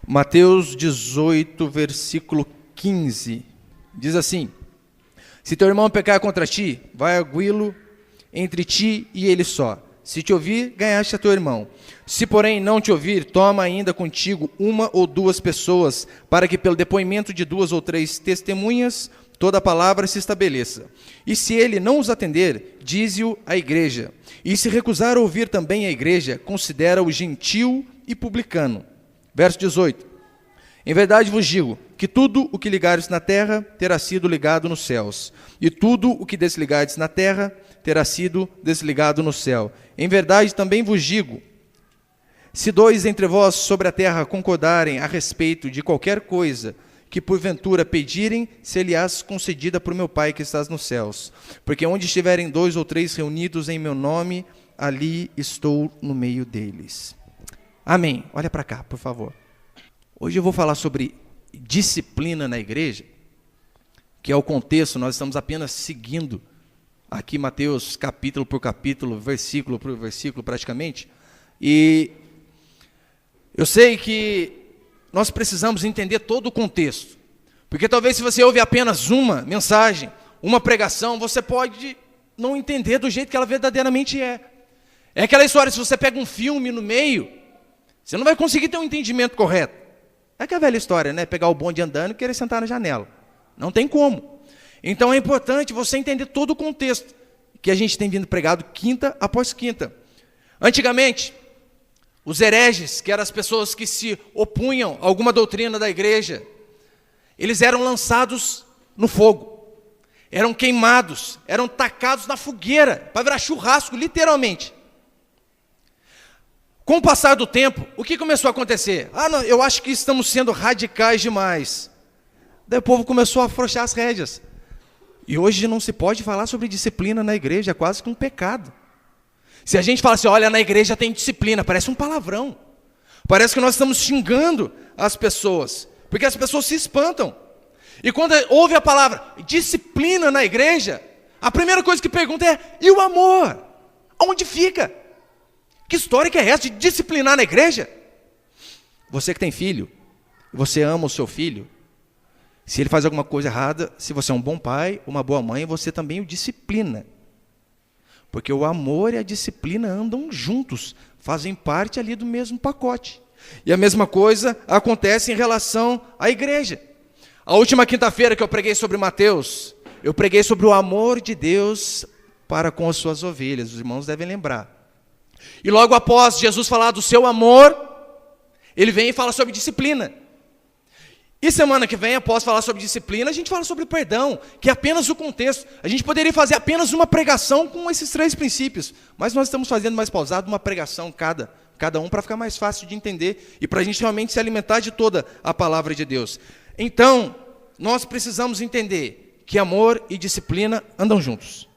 Mateus 18, versículo 15, diz assim: se teu irmão pecar contra ti, vai arguí-lo entre ti e ele só. Se te ouvir, ganhaste a teu irmão. Se, porém, não te ouvir, toma ainda contigo uma ou duas pessoas, para que pelo depoimento de 2 ou 3 testemunhas, toda a palavra se estabeleça. E se ele não os atender, dize-o à igreja. E se recusar a ouvir também a igreja, considera-o gentil e publicano. Verso 18. Em verdade vos digo, que tudo o que ligares na terra, terá sido ligado nos céus. E tudo o que desligares na terra, terá sido desligado no céu. Em verdade também vos digo, se 2 entre vós sobre a terra concordarem a respeito de qualquer coisa que porventura pedirem, ser-lhe-ás concedida por meu Pai que estás nos céus. Porque onde estiverem 2 ou 3 reunidos em meu nome, ali estou no meio deles. Amém. Olha para cá, por favor. Hoje eu vou falar sobre disciplina na igreja, que é o contexto, nós estamos apenas seguindo aqui Mateus capítulo por capítulo, versículo por versículo praticamente, e eu sei que nós precisamos entender todo o contexto, porque talvez se você ouve apenas uma mensagem, uma pregação, você pode não entender do jeito que ela verdadeiramente é. É aquela história, se você pega um filme no meio, você não vai conseguir ter um entendimento correto. É aquela velha história, né? Pegar o bonde andando e querer sentar na janela. Não tem como. Então é importante você entender todo o contexto que a gente tem vindo pregado quinta após quinta. Antigamente, os hereges, que eram as pessoas que se opunham a alguma doutrina da igreja, eles eram lançados no fogo, eram queimados, eram tacados na fogueira, para virar churrasco, literalmente. Com o passar do tempo, o que começou a acontecer? Não, eu acho que estamos sendo radicais demais. Daí o povo começou a afrouxar as rédeas. E hoje não se pode falar sobre disciplina na igreja, é quase que um pecado. Se a gente fala assim, olha, na igreja tem disciplina, parece um palavrão. Parece que nós estamos xingando as pessoas, porque as pessoas se espantam. E quando ouve a palavra disciplina na igreja, a primeira coisa que pergunta é, e o amor? Onde fica? Que história que é essa de disciplinar na igreja? Você que tem filho, você ama o seu filho, se ele faz alguma coisa errada, se você é um bom pai, uma boa mãe, você também o disciplina. Porque o amor e a disciplina andam juntos, fazem parte ali do mesmo pacote. E a mesma coisa acontece em relação à igreja. A última quinta-feira que eu preguei sobre Mateus, eu preguei sobre o amor de Deus para com as suas ovelhas, os irmãos devem lembrar. E logo após Jesus falar do seu amor, ele vem e fala sobre disciplina. E semana que vem, após falar sobre disciplina, a gente fala sobre perdão, que é apenas o contexto. A gente poderia fazer apenas uma pregação com esses 3 princípios, mas nós estamos fazendo mais pausado, uma pregação cada um, para ficar mais fácil de entender e para a gente realmente se alimentar de toda a palavra de Deus. Então, nós precisamos entender que amor e disciplina andam juntos.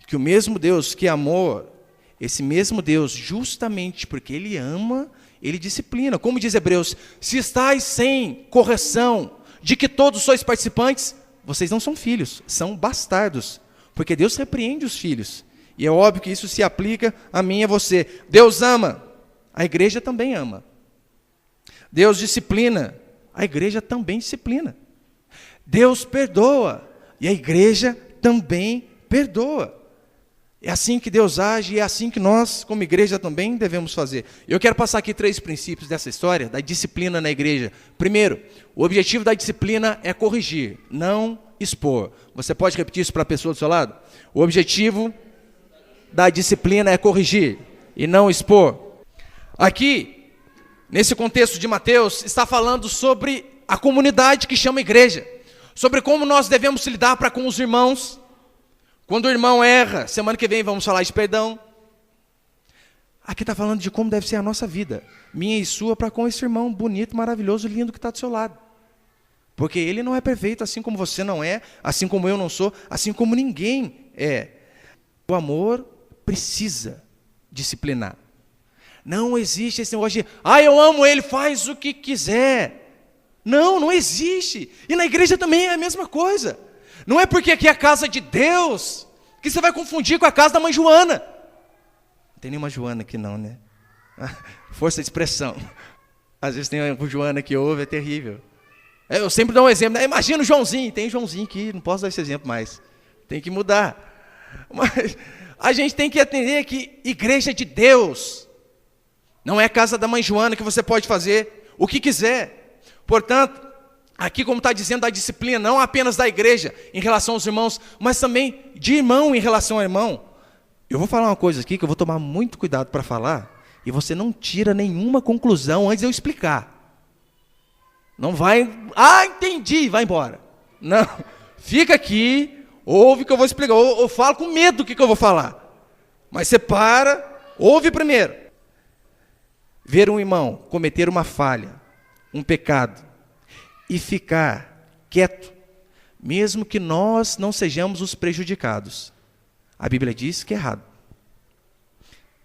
Que o mesmo Deus que amou, esse mesmo Deus, justamente porque Ele ama, Ele disciplina. Como diz Hebreus, se estáis sem correção, de que todos sois participantes, vocês não são filhos, são bastardos. Porque Deus repreende os filhos. E é óbvio que isso se aplica a mim e a você. Deus ama, a igreja também ama. Deus disciplina, a igreja também disciplina. Deus perdoa, e a igreja também perdoa. É assim que Deus age e é assim que nós, como igreja, também devemos fazer. Eu quero passar aqui 3 princípios dessa história, da disciplina na igreja. Primeiro, o objetivo da disciplina é corrigir, não expor. Você pode repetir isso para a pessoa do seu lado? O objetivo da disciplina é corrigir e não expor. Aqui, nesse contexto de Mateus, está falando sobre a comunidade que chama igreja, sobre como nós devemos lidar para com os irmãos. Quando o irmão erra, semana que vem vamos falar de perdão. Aqui está falando de como deve ser a nossa vida, minha e sua, para com esse irmão bonito, maravilhoso, lindo que está do seu lado. Porque ele não é perfeito, assim como você não é, assim como eu não sou, assim como ninguém é. O amor precisa disciplinar. Não existe esse negócio de, eu amo ele, faz o que quiser. Não existe. E na igreja também é a mesma coisa. Não é porque aqui é a casa de Deus que você vai confundir com a casa da mãe Joana. Não tem nenhuma Joana aqui não, né? Força de expressão. Às vezes tem uma Joana que ouve, é terrível. Eu sempre dou um exemplo, né? Imagina o Joãozinho, tem Joãozinho aqui, não posso dar esse exemplo mais. Tem que mudar. Mas a gente tem que entender que igreja de Deus não é casa da mãe Joana que você pode fazer o que quiser. Portanto, aqui como está dizendo da disciplina, não apenas da igreja em relação aos irmãos, mas também de irmão em relação ao irmão. Eu vou falar uma coisa aqui que eu vou tomar muito cuidado para falar, e você não tira nenhuma conclusão antes de eu explicar. Não vai, entendi, vai embora. Não, fica aqui, ouve o que eu vou explicar. Eu falo com medo do que eu vou falar. Mas você para, ouve primeiro. Ver um irmão cometer uma falha, um pecado, e ficar quieto, mesmo que nós não sejamos os prejudicados. A Bíblia diz que é errado.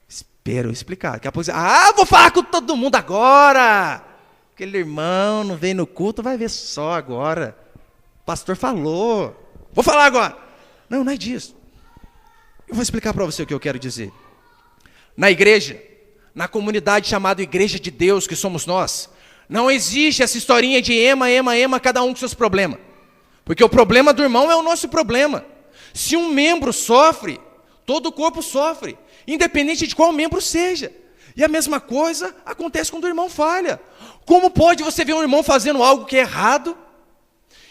Espera eu explicar. Daqui a pouco você, vou falar com todo mundo agora. Aquele irmão não veio no culto, vai ver só agora. O pastor falou. Vou falar agora. Não é disso. Eu vou explicar para você o que eu quero dizer. Na igreja, na comunidade chamada Igreja de Deus, que somos nós, não existe essa historinha de ema, cada um com seus problemas. Porque o problema do irmão é o nosso problema. Se um membro sofre, todo o corpo sofre, independente de qual membro seja. E a mesma coisa acontece quando o irmão falha. Como pode você ver um irmão fazendo algo que é errado,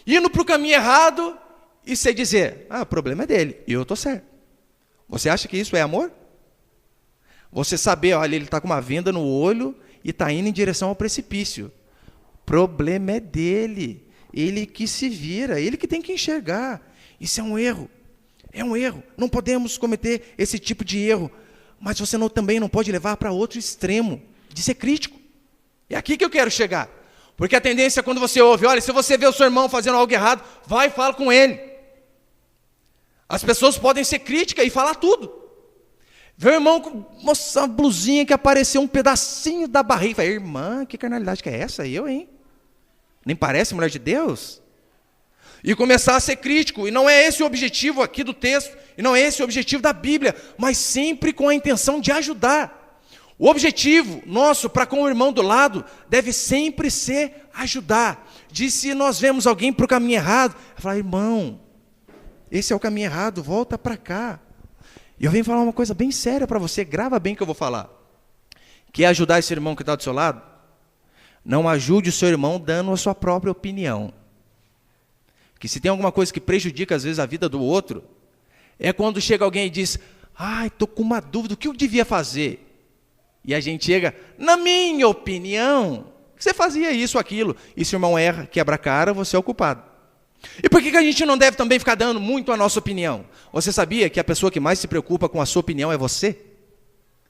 indo para o caminho errado, e você dizer, o problema é dele, e eu estou certo. Você acha que isso é amor? Você saber, olha, ele está com uma venda no olho e está indo em direção ao precipício. Problema é dele, ele que se vira, ele que tem que enxergar. Isso é um erro. É um erro. Não podemos cometer esse tipo de erro. Mas você também não pode levar para outro extremo, de ser crítico. É aqui que eu quero chegar. Porque a tendência é quando você ouve, olha, se você vê o seu irmão fazendo algo errado, vai e fala com ele. As pessoas podem ser críticas e falar tudo. Vê o irmão com uma blusinha que apareceu um pedacinho da barriga. Fala, irmã, que carnalidade que é essa? Eu, hein? Nem parece mulher de Deus? E começar a ser crítico, e não é esse o objetivo aqui do texto, e não é esse o objetivo da Bíblia, mas sempre com a intenção de ajudar. O objetivo nosso para com o irmão do lado deve sempre ser ajudar. De se nós vemos alguém para o caminho errado, falar, irmão, esse é o caminho errado, volta para cá. E eu venho falar uma coisa bem séria para você, grava bem o que eu vou falar. Quer ajudar esse irmão que está do seu lado? Não ajude o seu irmão dando a sua própria opinião. Que se tem alguma coisa que prejudica às vezes a vida do outro, é quando chega alguém e diz, estou com uma dúvida, o que eu devia fazer? E a gente chega, na minha opinião, você fazia isso ou aquilo, e se o irmão erra, quebra a cara, você é o culpado. E por que a gente não deve também ficar dando muito a nossa opinião? Você sabia que a pessoa que mais se preocupa com a sua opinião é você?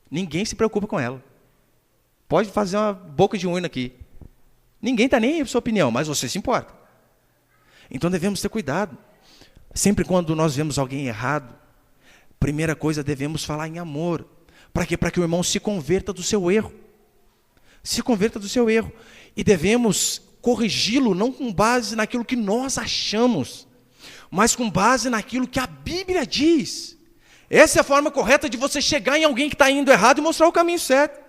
Ninguém se preocupa com ela. Pode fazer uma boca de urna aqui. Ninguém está nem aí para a sua opinião, mas você se importa. Então devemos ter cuidado. Sempre quando nós vemos alguém errado, primeira coisa, devemos falar em amor. Para quê? Para que o irmão se converta do seu erro. Se converta do seu erro. E devemos corrigi-lo não com base naquilo que nós achamos, mas com base naquilo que a Bíblia diz. Essa é a forma correta de você chegar em alguém que está indo errado e mostrar o caminho certo.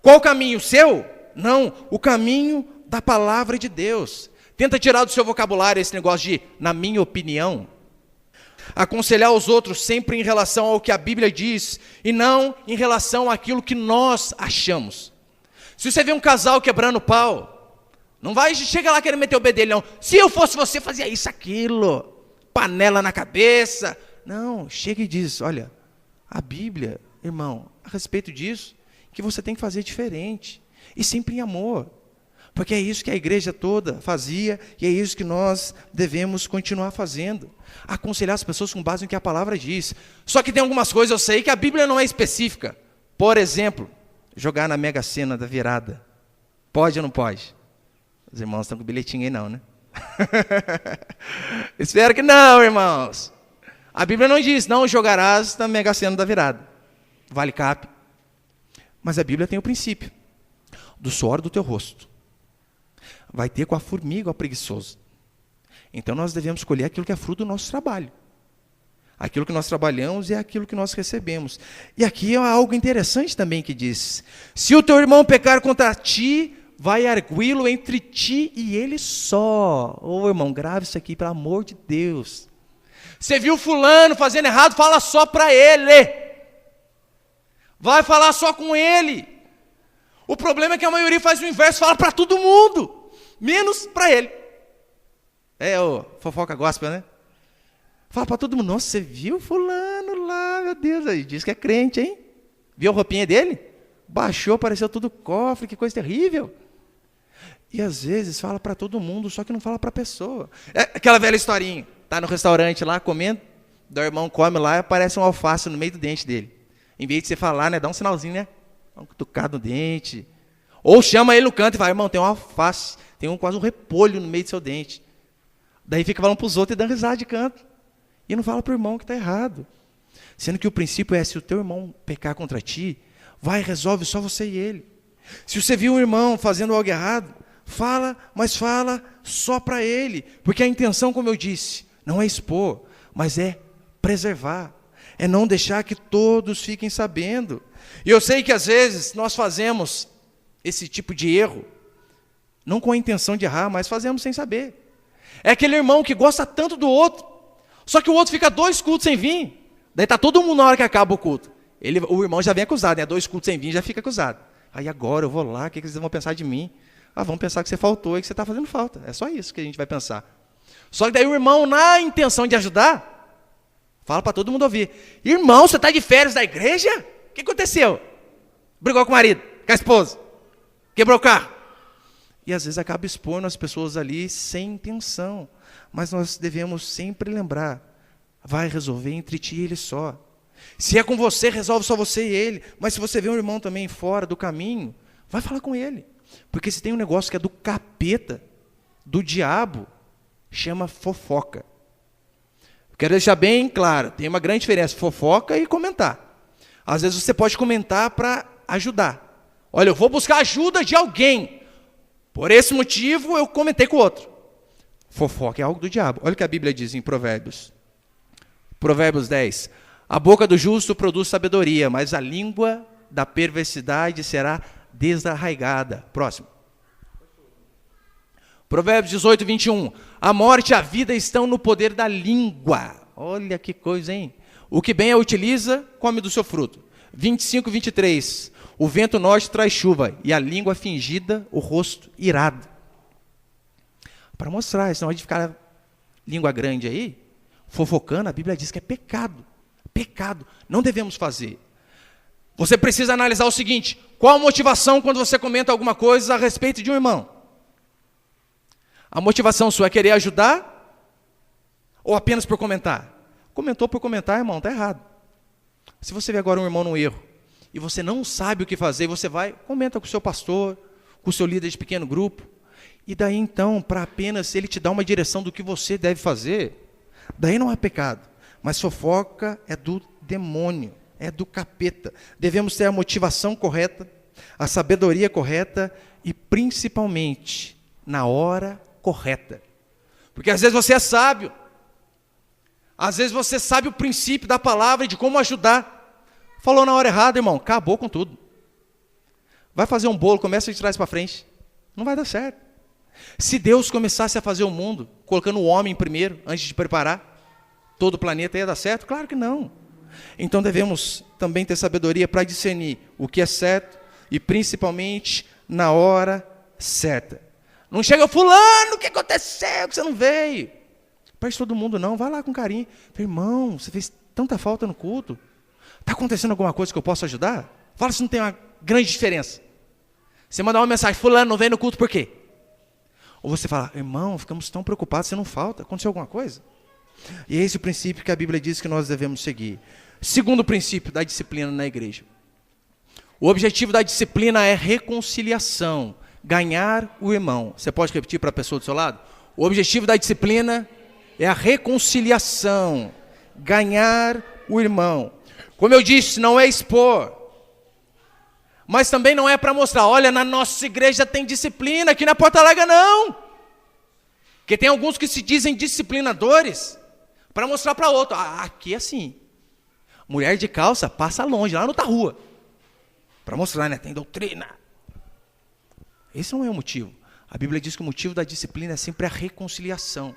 Qual o caminho? O seu? Não, o caminho da palavra de Deus. Tenta tirar do seu vocabulário esse negócio de, na minha opinião. Aconselhar os outros sempre em relação ao que a Bíblia diz, e não em relação àquilo que nós achamos. Se você vê um casal quebrando pau, não vai, chega lá querendo meter o bedelhão. Se eu fosse você, fazia isso, aquilo. Panela na cabeça. Não, chega e diz, olha, a Bíblia, irmão, a respeito disso, que você tem que fazer diferente. E sempre em amor. Porque é isso que a igreja toda fazia, e é isso que nós devemos continuar fazendo. Aconselhar as pessoas com base no que a palavra diz. Só que tem algumas coisas, eu sei, que a Bíblia não é específica. Por exemplo, jogar na Mega Sena da virada. Pode ou não pode? Os irmãos estão com bilhetinho aí não, né? Espero que não, irmãos. A Bíblia não diz, não jogarás na Mega Sena da virada. Vale cap. Mas a Bíblia tem o princípio. Do suor do teu rosto. Vai ter com a formiga o preguiçoso. Então nós devemos escolher aquilo que é fruto do nosso trabalho. Aquilo que nós trabalhamos é aquilo que nós recebemos. E aqui há algo interessante também que diz, se o teu irmão pecar contra ti, vai arguí-lo entre ti e ele só. Ô irmão, grave isso aqui, pelo amor de Deus. Você viu fulano fazendo errado, fala só para ele. Vai falar só com ele. O problema é que a maioria faz o inverso, fala para todo mundo, menos para ele. É o fofoca gospel, né? Fala para todo mundo, nossa, você viu fulano lá, meu Deus, aí diz que é crente, hein? Viu a roupinha dele? Baixou, apareceu tudo cofre, que coisa terrível. E às vezes fala para todo mundo, só que não fala para a pessoa. É aquela velha historinha, tá no restaurante lá, comendo, o irmão come lá e aparece um alface no meio do dente dele. Em vez de você falar, né, dá um sinalzinho, né? Dá um cutucado no dente. Ou chama ele no canto e fala, irmão, tem um alface, tem quase um repolho no meio do seu dente. Daí fica falando para os outros e dando risada de canto. E não fala para o irmão que está errado. Sendo que o princípio é, se o teu irmão pecar contra ti, vai e resolve só você e ele. Se você viu um irmão fazendo algo errado, fala, mas fala só para ele. Porque a intenção, como eu disse, não é expor, mas é preservar. É não deixar que todos fiquem sabendo. E eu sei que às vezes nós fazemos esse tipo de erro, não com a intenção de errar, mas fazemos sem saber. É aquele irmão que gosta tanto do outro, só que o outro fica 2 cultos sem vir. Daí está todo mundo na hora que acaba o culto. O irmão já vem acusado, né? 2 cultos sem vir, já fica acusado. Aí agora eu vou lá, o que eles vão pensar de mim? Vão pensar que você faltou e que você está fazendo falta. É só isso que a gente vai pensar. Só que daí o irmão, na intenção de ajudar, fala para todo mundo ouvir. Irmão, você está de férias da igreja? O que aconteceu? Brigou com o marido, com a esposa, quebrou o carro. E às vezes acaba expondo as pessoas ali sem intenção. Mas nós devemos sempre lembrar, vai resolver entre ti e ele só. Se é com você, resolve só você e ele. Mas se você vê um irmão também fora do caminho, vai falar com ele. Porque se tem um negócio que é do capeta, do diabo, chama fofoca. Quero deixar bem claro, tem uma grande diferença, fofoca e comentar. Às vezes você pode comentar para ajudar. Olha, eu vou buscar ajuda de alguém. Por esse motivo, eu comentei com o outro. Fofoca é algo do diabo. Olha o que a Bíblia diz em Provérbios. Provérbios 10. A boca do justo produz sabedoria, mas a língua da perversidade será desarraigada. Próximo. Provérbios 18, 21. A morte e a vida estão no poder da língua. Olha que coisa, hein? O que bem a utiliza, come do seu fruto. 25, 23. O vento norte traz chuva, e a língua fingida, o rosto irado. Para mostrar, senão a gente ficar língua grande aí, fofocando, a Bíblia diz que é pecado. Pecado. Não devemos fazer. Você precisa analisar o seguinte, qual a motivação quando você comenta alguma coisa a respeito de um irmão? A motivação sua é querer ajudar ou apenas por comentar? Comentou por comentar, irmão, está errado. Se você vê agora um irmão num erro e você não sabe o que fazer, você vai, comenta com o seu pastor, com o seu líder de pequeno grupo, e daí então, para apenas ele te dar uma direção do que você deve fazer, daí não é pecado, mas fofoca é do demônio, é do capeta. Devemos ter a motivação correta, a sabedoria correta e principalmente na hora correta. Porque às vezes você é sábio, às vezes você sabe o princípio da palavra e de como ajudar. Falou na hora errada, irmão, acabou com tudo. Vai fazer um bolo, começa de trás para frente, não vai dar certo. Se Deus começasse a fazer o mundo, colocando o homem primeiro, antes de preparar todo o planeta, ia dar certo? Claro que não. Então devemos também ter sabedoria para discernir o que é certo e principalmente na hora certa. Não chega fulano, o que aconteceu, que você não veio? Perde todo mundo não, vai lá com carinho. Irmão, você fez tanta falta no culto. Está acontecendo alguma coisa que eu possa ajudar? Fala se não tem uma grande diferença. Você mandar uma mensagem, fulano não vem no culto por quê? Ou você fala, irmão, ficamos tão preocupados, você não falta, aconteceu alguma coisa? E é esse o princípio que a Bíblia diz que nós devemos seguir. Segundo princípio da disciplina na igreja. O objetivo da disciplina é reconciliação, ganhar o irmão. Você pode repetir para a pessoa do seu lado? O objetivo da disciplina é a reconciliação, ganhar o irmão. Como eu disse, não é expor, mas também não é para mostrar, olha, na nossa igreja tem disciplina, aqui na Porta Larga não. Porque tem alguns que se dizem disciplinadores, para mostrar para outro, aqui é assim. Mulher de calça passa longe, lá na outra rua. Para mostrar, né? Tem doutrina. Esse não é o motivo. A Bíblia diz que o motivo da disciplina é sempre a reconciliação.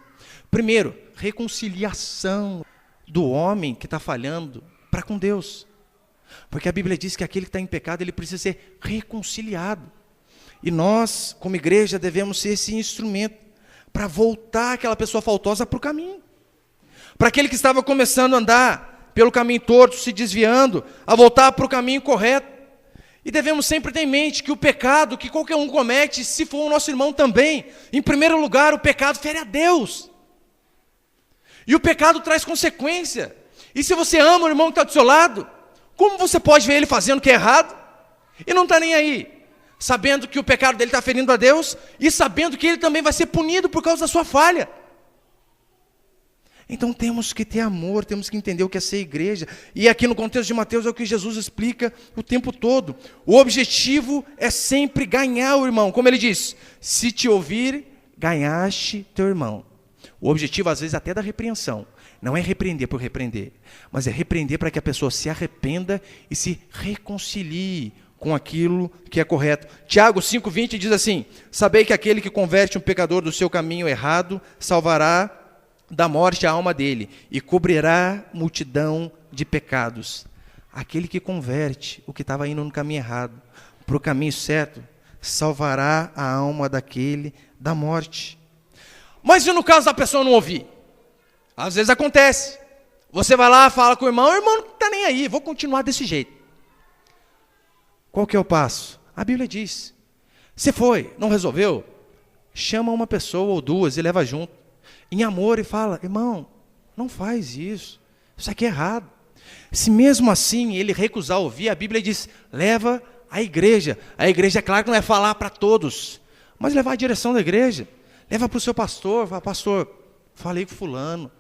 Primeiro, reconciliação do homem que está falhando para com Deus. Porque a Bíblia diz que aquele que está em pecado, ele precisa ser reconciliado. E nós, como igreja, devemos ser esse instrumento para voltar aquela pessoa faltosa para o caminho. Para aquele que estava começando a andar pelo caminho torto, se desviando, a voltar para o caminho correto. E devemos sempre ter em mente que o pecado que qualquer um comete, se for o nosso irmão também, em primeiro lugar, o pecado fere a Deus. E o pecado traz consequência. E se você ama o irmão que está do seu lado, como você pode ver ele fazendo o que é errado e não está nem aí? Sabendo que o pecado dele está ferindo a Deus e sabendo que ele também vai ser punido por causa da sua falha. Então temos que ter amor, temos que entender o que é ser igreja. E aqui no contexto de Mateus é o que Jesus explica o tempo todo. O objetivo é sempre ganhar o irmão. Como ele diz, se te ouvir, ganhaste teu irmão. O objetivo às vezes até da repreensão. Não é repreender por repreender, mas é repreender para que a pessoa se arrependa e se reconcilie com aquilo que é correto. Tiago 5,20 diz assim: sabei que aquele que converte um pecador do seu caminho errado, salvará da morte a alma dele e cobrirá multidão de pecados. Aquele que converte o que estava indo no caminho errado para o caminho certo, salvará a alma daquele da morte. Mas e no caso da pessoa não ouvir? Às vezes acontece. Você vai lá, fala com o irmão não está nem aí, vou continuar desse jeito. Qual que é o passo? A Bíblia diz, você foi, não resolveu? Chama uma pessoa ou duas e leva junto, em amor, e fala, irmão, não faz isso aqui é errado. Se mesmo assim ele recusar ouvir, a Bíblia diz, leva à igreja. A igreja, é claro que não é falar para todos, mas levar a direção da igreja. Leva para o seu pastor, fala, pastor, falei com fulano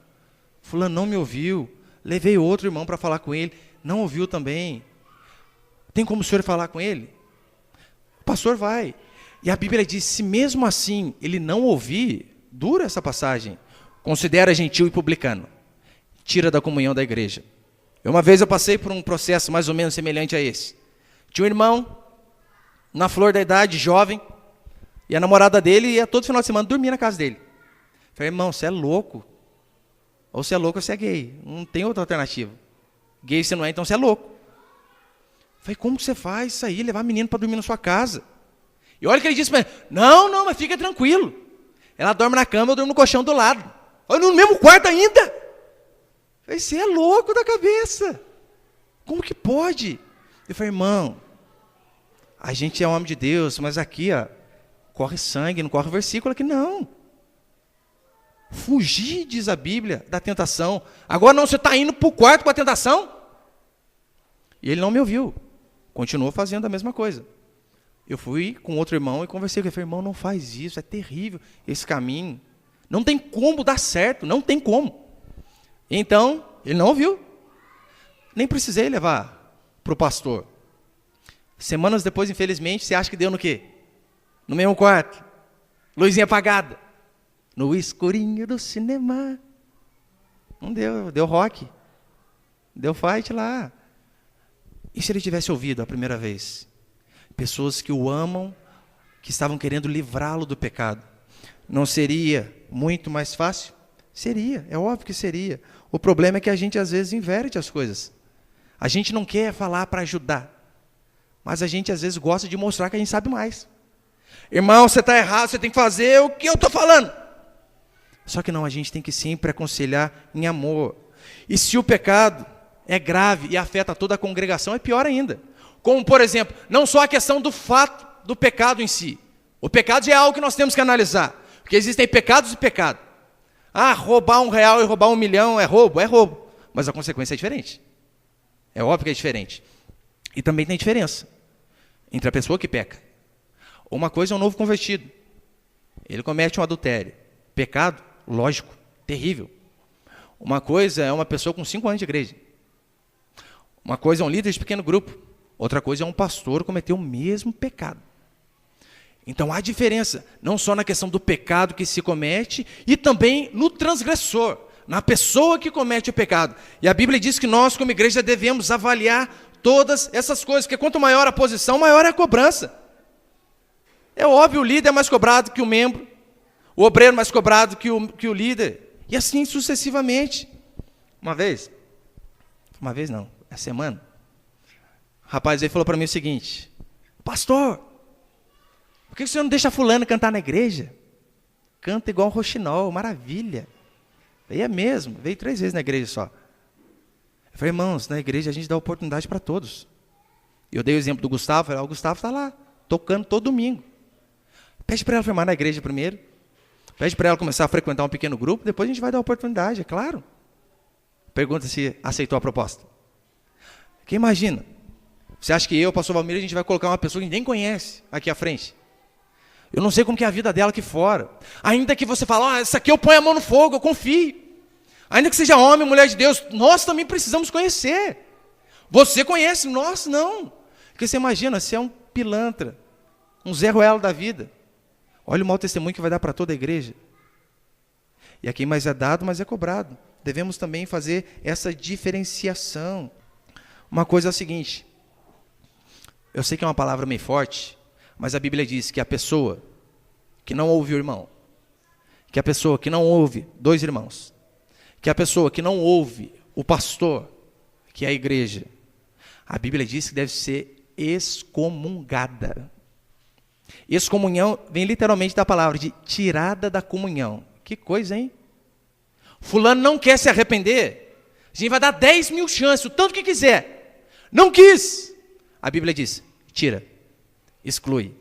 não me ouviu, levei outro irmão para falar com ele, não ouviu também. Tem como o senhor falar com ele? O pastor vai. E a Bíblia diz, se mesmo assim ele não ouvir, dura essa passagem, considera gentil e publicano, tira da comunhão da igreja. Uma vez eu passei por um processo mais ou menos semelhante a esse. Tinha um irmão, na flor da idade, jovem, e a namorada dele ia todo final de semana dormir na casa dele. Falei, irmão, você é louco. Ou você é louco ou você é gay. Não tem outra alternativa. Gay você não é, então você é louco. Falei, como que você faz isso aí, levar a menina para dormir na sua casa? E olha que ele disse para mim, não, mas fica tranquilo. Ela dorme na cama, eu durmo no colchão do lado. Olha, no mesmo quarto ainda. Falei, você é louco da cabeça. Como que pode? Eu falei, irmão, a gente é homem de Deus, mas aqui, corre sangue, não corre versículo aqui, não. Fugir, diz a Bíblia, da tentação. Agora não, você está indo para o quarto com a tentação? E ele não me ouviu. Continuou fazendo a mesma coisa. Eu fui com outro irmão e conversei com ele. Falei, irmão, não faz isso, é terrível esse caminho. Não tem como dar certo, não tem como. Então, ele não ouviu. Nem precisei levar para o pastor. Semanas depois, infelizmente, você acha que deu no quê? No mesmo quarto. Luzinha apagada. No escurinho do cinema. Não deu, deu rock. Deu fight lá. E se ele tivesse ouvido a primeira vez? Pessoas que o amam, que estavam querendo livrá-lo do pecado. Não seria muito mais fácil? Seria, é óbvio que seria. O problema é que a gente às vezes inverte as coisas. A gente não quer falar para ajudar, mas a gente às vezes gosta de mostrar que a gente sabe mais. Irmão, você está errado, você tem que fazer o que eu estou falando. Só que não, a gente tem que sempre aconselhar em amor. E se o pecado é grave e afeta toda a congregação, é pior ainda. Como, por exemplo, não só a questão do fato do pecado em si. O pecado já é algo que nós temos que analisar. Porque existem pecados e pecado. Roubar R$1 e roubar 1 milhão é roubo. É roubo. Mas a consequência é diferente. É óbvio que é diferente. E também tem diferença entre a pessoa que peca. Uma coisa é um novo convertido. Ele comete um adultério. Pecado, lógico, terrível. Uma coisa é uma pessoa com 5 anos de igreja. Uma coisa é um líder de pequeno grupo. Outra coisa é um pastor cometer o mesmo pecado. Então há diferença, não só na questão do pecado que se comete, e também no transgressor, na pessoa que comete o pecado. E a Bíblia diz que nós, como igreja, devemos avaliar todas essas coisas, porque quanto maior a posição, maior é a cobrança. É óbvio, o líder é mais cobrado que o membro, o obreiro mais cobrado que o líder, e assim sucessivamente. Uma vez não, é semana, o rapaz aí falou para mim o seguinte: pastor, por que o senhor não deixa fulano cantar na igreja? Canta igual um roxinol, maravilha. Veio mesmo, veio 3 vezes na igreja só. Eu falei: irmãos, na igreja a gente dá oportunidade para todos. Eu dei o exemplo do Gustavo, falei: o Gustavo está lá, tocando todo domingo. Pede para ela firmar na igreja primeiro, pede para ela começar a frequentar um pequeno grupo, depois a gente vai dar oportunidade, é claro. Pergunta se aceitou a proposta. Quem imagina? Você acha que eu, pastor Valmir, a gente vai colocar uma pessoa que ninguém conhece aqui à frente? Eu não sei como que é a vida dela aqui fora. Ainda que você fale: essa aqui eu ponho a mão no fogo, eu confio. Ainda que seja homem ou mulher de Deus, nós também precisamos conhecer. Você conhece, nós não. Porque você imagina, você é um pilantra, um Zé Ruelo da vida. Olha o mau testemunho que vai dar para toda a igreja. E a quem mais é dado, mais é cobrado. Devemos também fazer essa diferenciação. Uma coisa é a seguinte: eu sei que é uma palavra meio forte, mas a Bíblia diz que a pessoa que não ouve o irmão, que a pessoa que não ouve 2 irmãos, que a pessoa que não ouve o pastor, que é a igreja, a Bíblia diz que deve ser excomungada. Excomunhão vem literalmente da palavra de tirada da comunhão. Que coisa, hein? Fulano não quer se arrepender, a gente vai dar 10.000 chances, o tanto que quiser. Não quis. A Bíblia diz: tira, exclui.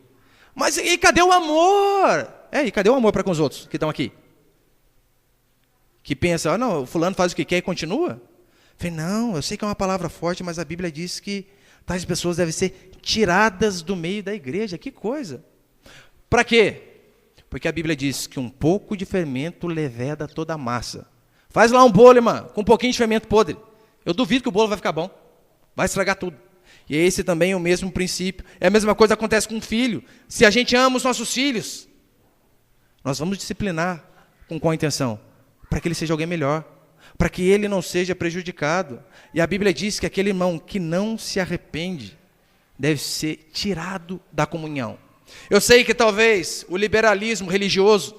Mas e cadê o amor? E cadê o amor para com os outros que estão aqui? Que pensa: não, o fulano faz o que quer e continua? Falei: não, eu sei que é uma palavra forte, mas a Bíblia diz que tais pessoas devem ser tiradas do meio da igreja. Que coisa. Para quê? Porque a Bíblia diz que um pouco de fermento leveda toda a massa. Faz lá um bolo, irmã, com um pouquinho de fermento podre. Eu duvido que o bolo vai ficar bom. Vai estragar tudo. E esse também é o mesmo princípio. É a mesma coisa que acontece com um filho. Se a gente ama os nossos filhos, nós vamos disciplinar com qual intenção? Para que ele seja alguém melhor. Para que ele não seja prejudicado. E a Bíblia diz que aquele irmão que não se arrepende deve ser tirado da comunhão. Eu sei que talvez o liberalismo religioso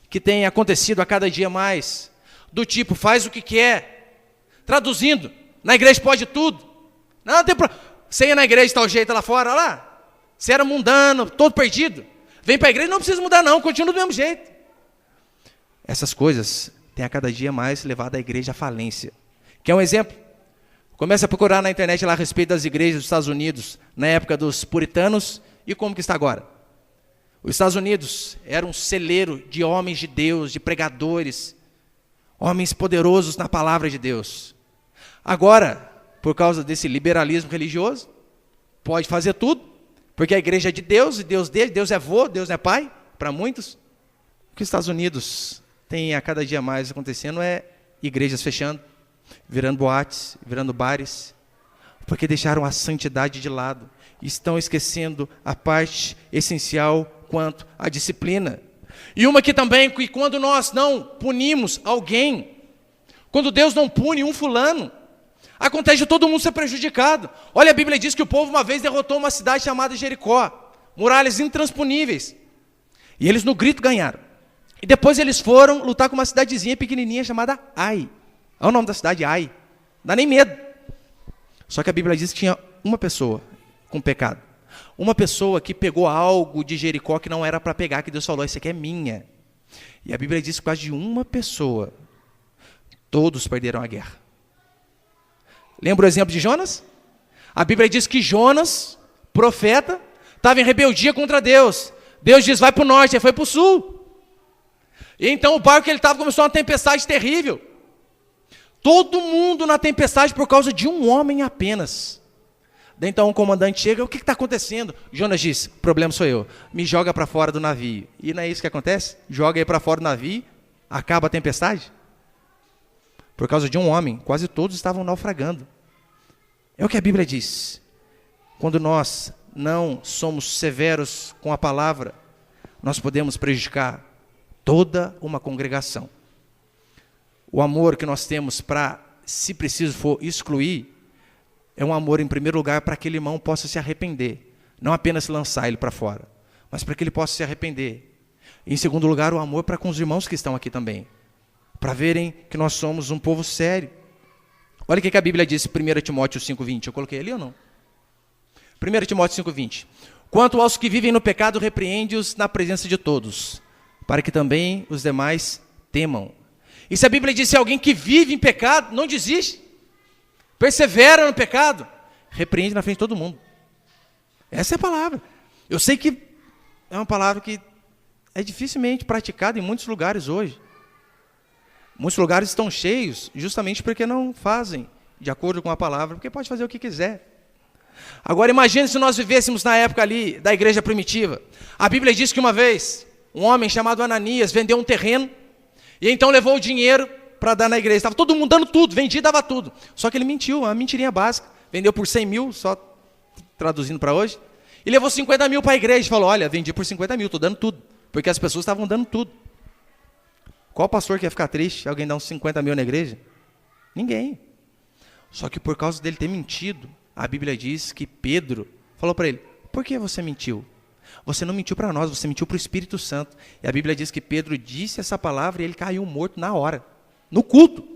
que tem acontecido a cada dia mais, do tipo, faz o que quer, traduzindo, na igreja pode tudo. Não tem problema. Você ia na igreja de tal jeito lá fora, olha lá, você era mundano, todo perdido. Vem para a igreja, não precisa mudar não, continua do mesmo jeito. Essas coisas têm a cada dia mais levado a igreja à falência. Quer um exemplo? Comece a procurar na internet lá a respeito das igrejas dos Estados Unidos, na época dos puritanos, e como que está agora. Os Estados Unidos era um celeiro de homens de Deus, de pregadores, homens poderosos na palavra de Deus. Agora, por causa desse liberalismo religioso, pode fazer tudo, porque a igreja é de Deus, e Deus dele, Deus é avô, Deus é pai, para muitos. O que os Estados Unidos tem a cada dia mais acontecendo é igrejas fechando, virando boates, virando bares, porque deixaram a santidade de lado, estão esquecendo a parte essencial quanto à disciplina. E uma que também, que quando nós não punimos alguém, quando Deus não pune um fulano, acontece de todo mundo ser prejudicado. Olha, a Bíblia diz que o povo uma vez derrotou uma cidade chamada Jericó, muralhas intransponíveis, e eles no grito ganharam. E depois eles foram lutar com uma cidadezinha pequenininha chamada Ai. Olha o nome da cidade, Ai. Não dá nem medo. Só que a Bíblia diz que tinha uma pessoa com pecado. Uma pessoa que pegou algo de Jericó que não era para pegar, que Deus falou: isso aqui é minha. E a Bíblia diz que por causa de uma pessoa, todos perderam a guerra. Lembra o exemplo de Jonas? A Bíblia diz que Jonas, profeta, estava em rebeldia contra Deus. Deus diz: vai para o norte, ele foi para o sul. E então o barco que ele estava começou uma tempestade terrível. Todo mundo na tempestade por causa de um homem apenas. Daí então o comandante chega: o que está acontecendo? Jonas diz: o problema sou eu, me joga para fora do navio. E não é isso que acontece? Joga aí para fora do navio, acaba a tempestade. Por causa de um homem, quase todos estavam naufragando. É o que a Bíblia diz. Quando nós não somos severos com a palavra, nós podemos prejudicar toda uma congregação. O amor que nós temos para, se preciso for, excluir, é um amor, em primeiro lugar, para que aquele irmão possa se arrepender. Não apenas lançar ele para fora, mas para que ele possa se arrepender. E, em segundo lugar, o amor para com os irmãos que estão aqui também, para verem que nós somos um povo sério. Olha o que a Bíblia diz em 1 Timóteo 5,20. Eu coloquei ali ou não? 1 Timóteo 5,20. Quanto aos que vivem no pecado, repreende-os na presença de todos, para que também os demais temam. E se a Bíblia diz que alguém que vive em pecado, não desiste, persevera no pecado, repreende na frente de todo mundo. Essa é a palavra. Eu sei que é uma palavra que é dificilmente praticada em muitos lugares hoje. Muitos lugares estão cheios justamente porque não fazem de acordo com a palavra, porque pode fazer o que quiser. Agora imagine se nós vivêssemos na época ali da igreja primitiva. A Bíblia diz que uma vez um homem chamado Ananias vendeu um terreno e então levou o dinheiro para dar na igreja. Estava todo mundo dando tudo, vendia e dava tudo. Só que ele mentiu, uma mentirinha básica. Vendeu por 100 mil, só traduzindo para hoje. E levou 50 mil para a igreja e falou, olha, vendi por 50 mil, estou dando tudo. Porque as pessoas estavam dando tudo. Qual pastor que ia ficar triste se alguém dá uns 50 mil na igreja? Ninguém. Só que por causa dele ter mentido, a Bíblia diz que Pedro falou para ele, por que você mentiu? Você não mentiu para nós, você mentiu para o Espírito Santo. E a Bíblia diz que Pedro disse essa palavra e ele caiu morto na hora, no culto.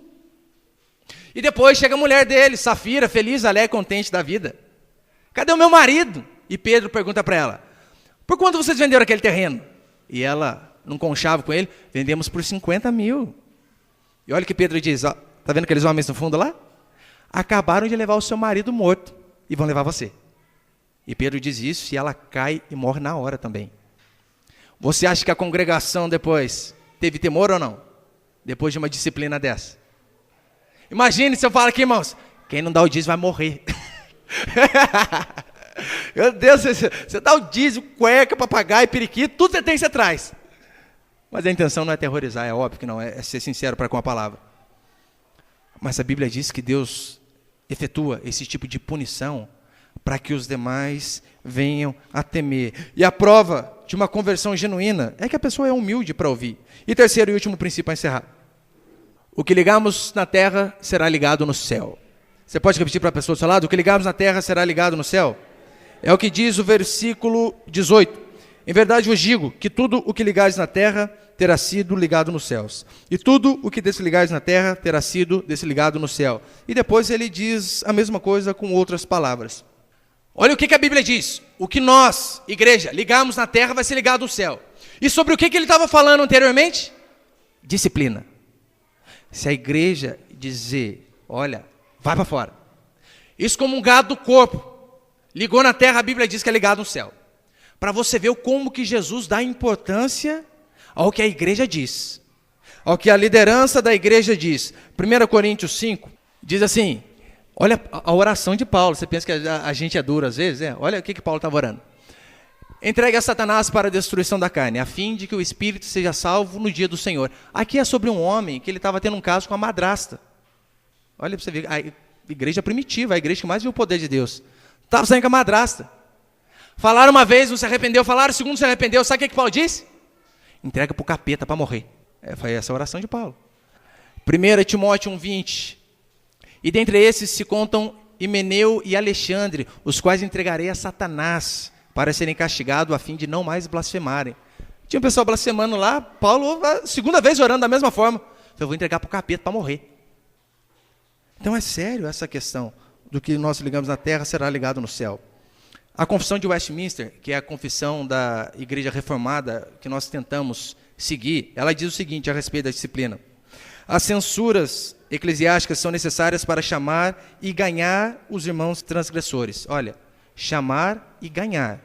E depois chega a mulher dele, Safira, feliz, alegre, contente da vida. Cadê o meu marido? E Pedro pergunta para ela, por quanto vocês venderam aquele terreno? E ela, num conchavo com ele, vendemos por 50 mil. E olha o que Pedro diz, ó, tá vendo aqueles homens no fundo lá? Acabaram de levar o seu marido morto e vão levar você. E Pedro diz isso e ela cai e morre na hora também. Você acha que a congregação depois teve temor ou não? Depois de uma disciplina dessa. Imagine se eu falo aqui, irmãos, quem não dá o dízimo vai morrer. Meu Deus, você dá o dízimo, cueca, papagaio, periquito, tudo você tem, você traz. Mas a intenção não é aterrorizar, é óbvio que não, é ser sincero para com a palavra. Mas a Bíblia diz que Deus efetua esse tipo de punição para que os demais venham a temer. E a prova de uma conversão genuína é que a pessoa é humilde para ouvir. E terceiro e último princípio para encerrar. O que ligarmos na terra será ligado no céu. Você pode repetir para a pessoa do seu lado? O que ligarmos na terra será ligado no céu? É o que diz o versículo 18. Em verdade vos digo que tudo o que ligares na terra terá sido ligado nos céus. E tudo o que desligares na terra terá sido desligado no céu. E depois ele diz a mesma coisa com outras palavras. Olha o que a Bíblia diz. O que nós, igreja, ligarmos na terra vai ser ligado no céu. E sobre o que ele estava falando anteriormente? Disciplina. Se a igreja dizer, olha, vai para fora. Isso como um gado do corpo. Ligou na terra, a Bíblia diz que é ligado no céu. Para você ver como que Jesus dá importância ao que a igreja diz. Ao que a liderança da igreja diz. 1 Coríntios 5 diz assim, olha a oração de Paulo. Você pensa que a gente é duro às vezes? Olha o que Paulo estava orando. Entregue a Satanás para a destruição da carne, a fim de que o espírito seja salvo no dia do Senhor. Aqui é sobre um homem que ele estava tendo um caso com a madrasta. Olha para você ver, a igreja primitiva, a igreja que mais viu o poder de Deus. Estava saindo com a madrasta. Falaram uma vez, não se arrependeu. Falaram, segundo se arrependeu. Sabe o que Paulo disse? Entrega para o capeta para morrer. Foi essa a oração de Paulo. 1 Timóteo 1,20. E dentre esses se contam Himeneu e Alexandre, os quais entregarei a Satanás, para serem castigados, a fim de não mais blasfemarem. Tinha um pessoal blasfemando lá, Paulo, a segunda vez orando da mesma forma. Eu vou entregar para o capeta para morrer. Então é sério essa questão do que nós ligamos na terra será ligado no céu. A confissão de Westminster, que é a confissão da Igreja Reformada que nós tentamos seguir, ela diz o seguinte a respeito da disciplina. As censuras eclesiásticas são necessárias para chamar e ganhar os irmãos transgressores. Olha, chamar e ganhar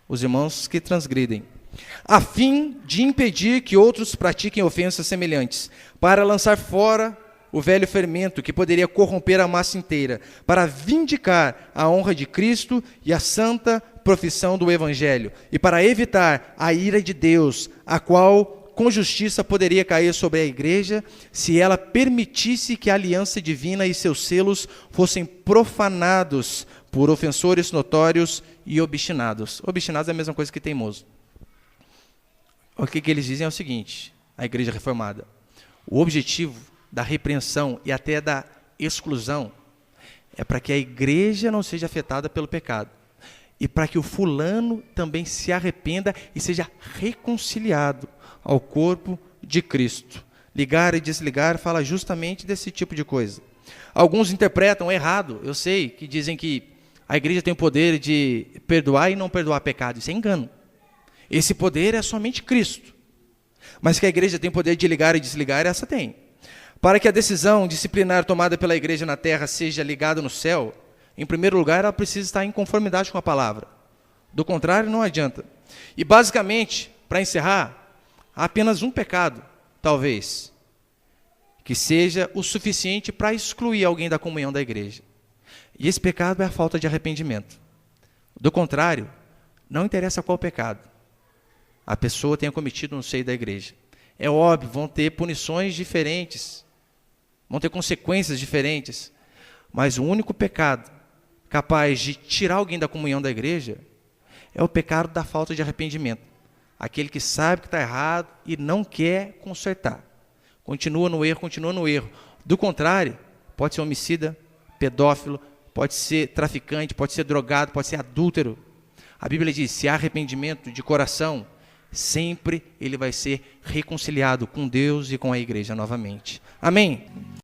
os irmãos que transgridem, a fim de impedir que outros pratiquem ofensas semelhantes, para lançar fora o velho fermento que poderia corromper a massa inteira, para vindicar a honra de Cristo e a santa profissão do Evangelho, e para evitar a ira de Deus, a qual com justiça poderia cair sobre a igreja, se ela permitisse que a aliança divina e seus selos fossem profanados por ofensores notórios e obstinados. Obstinados é a mesma coisa que teimoso. O que eles dizem é o seguinte, a igreja reformada, o objetivo da repreensão e até da exclusão é para que a igreja não seja afetada pelo pecado. e para que o fulano também se arrependa e seja reconciliado ao corpo de Cristo. Ligar e desligar fala justamente desse tipo de coisa. Alguns interpretam errado, eu sei, que dizem que a igreja tem o poder de perdoar e não perdoar pecado. Isso é engano. Esse poder é somente Cristo. Mas que a igreja tem o poder de ligar e desligar, essa tem. Para que a decisão disciplinar tomada pela igreja na terra seja ligada no céu, em primeiro lugar, ela precisa estar em conformidade com a palavra. Do contrário, não adianta. E basicamente, para encerrar, há apenas um pecado, talvez, que seja o suficiente para excluir alguém da comunhão da igreja. E esse pecado é a falta de arrependimento. Do contrário, não interessa qual pecado a pessoa tenha cometido no seio da igreja. É óbvio, vão ter punições diferentes, vão ter consequências diferentes, mas o único pecado capaz de tirar alguém da comunhão da igreja é o pecado da falta de arrependimento. Aquele que sabe que está errado e não quer consertar. Continua no erro, continua no erro. Do contrário, pode ser homicida, pedófilo, pode ser traficante, pode ser drogado, pode ser adúltero. A Bíblia diz, se há arrependimento de coração, sempre ele vai ser reconciliado com Deus e com a igreja novamente. Amém?